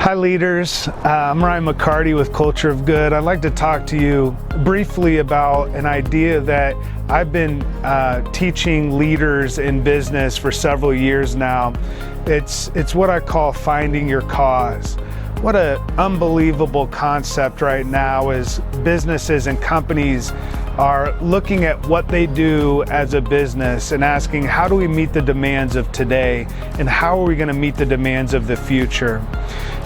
Hi leaders, I'm McCarty with Culture of Good. I'd like to talk to you briefly about an idea that I've been teaching leaders in business for several years now. It's what I call finding your cause. What an unbelievable concept right now is businesses and companies are looking at what they do as a business and asking, how do we meet the demands of today and how are we going to meet the demands of the future?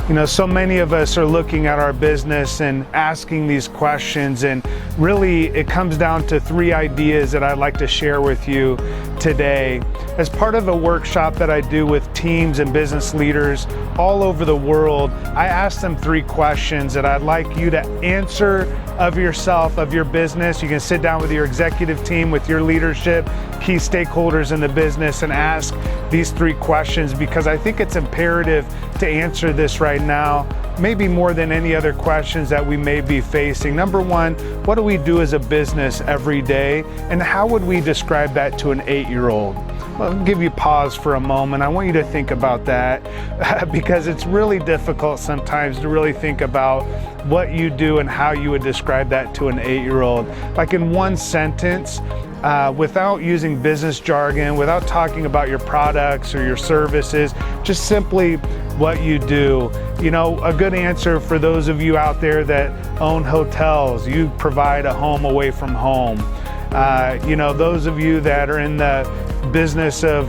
You know, so many of us are looking at our business and asking these questions, and really it comes down to three ideas that I'd like to share with you today. As part of a workshop that I do with teams and business leaders all over the world, I ask them three questions that I'd like you to answer of yourself, of your business. You can sit down with your executive team, with your leadership, key stakeholders in the business, and ask these three questions, because I think it's imperative to answer this right now, maybe more than any other questions that we may be facing. Number one, what do we do as a business every day, and how would we describe that to an 8-year-old? Well, I'll give you pause for a moment. I want you to think about that because it's really difficult sometimes to really think about what you do and how you would describe that to an 8-year-old. Like in one sentence, without using business jargon, without talking about your products or your services, just simply what you do. You know, a good answer for those of you out there that own hotels, you provide a home away from home. You know, those of you that are in the business of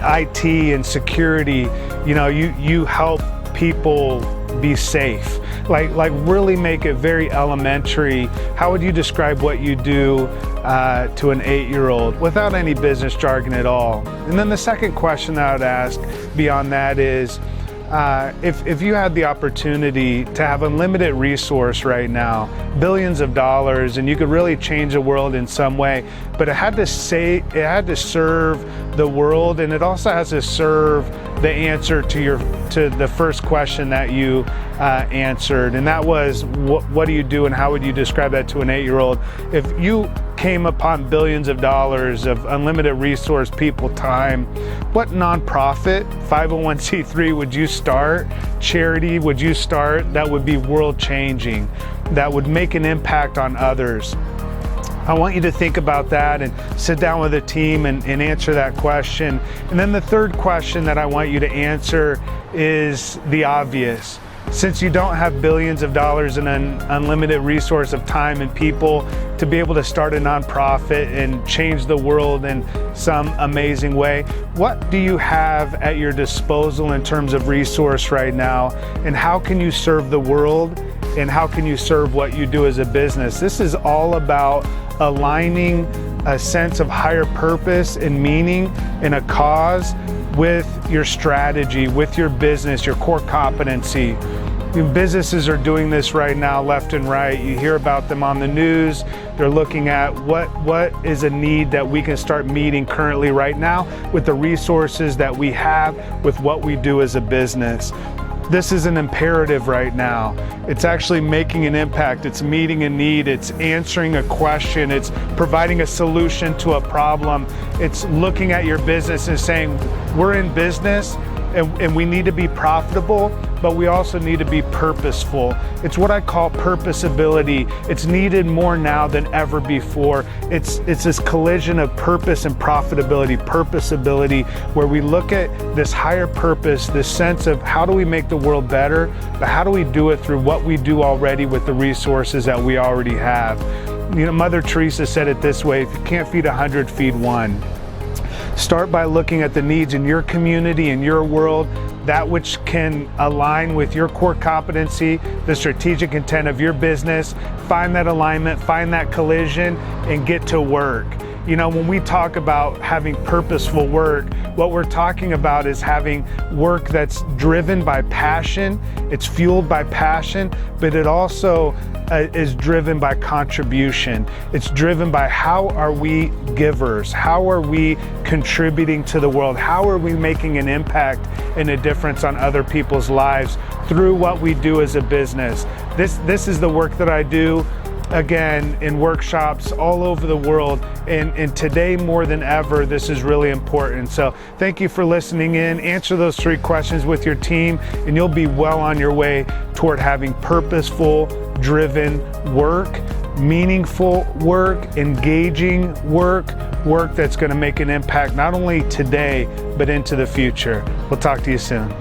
IT and security, you know, you help people be safe. Like really make it very elementary. How would you describe what you do to an 8-year-old without any business jargon at all? And then the second question that I would ask beyond that is, if you had the opportunity to have unlimited resource right now, billions of dollars, and you could really change the world in some way, but it had to serve the world, and it also has to serve the answer to the first question that you answered, and that was what do you do and how would you describe that to an 8-year-old? If you came upon billions of dollars of unlimited resource, people, time, what nonprofit, 501c3 would you start? Charity would you start that would be world changing, that would make an impact on others? I want you to think about that and sit down with a team and answer that question. And then the third question that I want you to answer is the obvious. Since you don't have billions of dollars and an unlimited resource of time and people to be able to start a nonprofit and change the world in some amazing way, what do you have at your disposal in terms of resource right now? And how can you serve the world? And how can you serve what you do as a business? This is all about aligning a sense of higher purpose and meaning in a cause with your strategy, with your business, your core competency. Businesses are doing this right now, left and right. You hear about them on the news. They're looking at what is a need that we can start meeting currently right now with the resources that we have, with what we do as a business. This is an imperative right now. It's actually making an impact. It's meeting a need. It's answering a question. It's providing a solution to a problem. It's looking at your business and saying, we're in business and we need to be profitable, but we also need to be purposeful. It's what I call purposability. It's needed more now than ever before. It's this collision of purpose and profitability, purposability, where we look at this higher purpose, this sense of how do we make the world better, but how do we do it through what we do already with the resources that we already have. You know, Mother Teresa said it this way: if you can't feed 100, feed one. Start by looking at the needs in your community, in your world, that which can align with your core competency, the strategic intent of your business. Find that alignment, find that collision, and get to work. You know, when we talk about having purposeful work, what we're talking about is having work that's driven by passion, it's fueled by passion, but it also is driven by contribution. It's driven by how are we givers? How are we contributing to the world? How are we making an impact and a difference on other people's lives through what we do as a business? This is the work that I do. again, in workshops all over the world. And today more than ever, this is really important. So thank you for listening in. Answer those 3 questions with your team, and you'll be well on your way toward having purposeful, driven work, meaningful work, engaging work that's going to make an impact not only today, but into the future. We'll talk to you soon.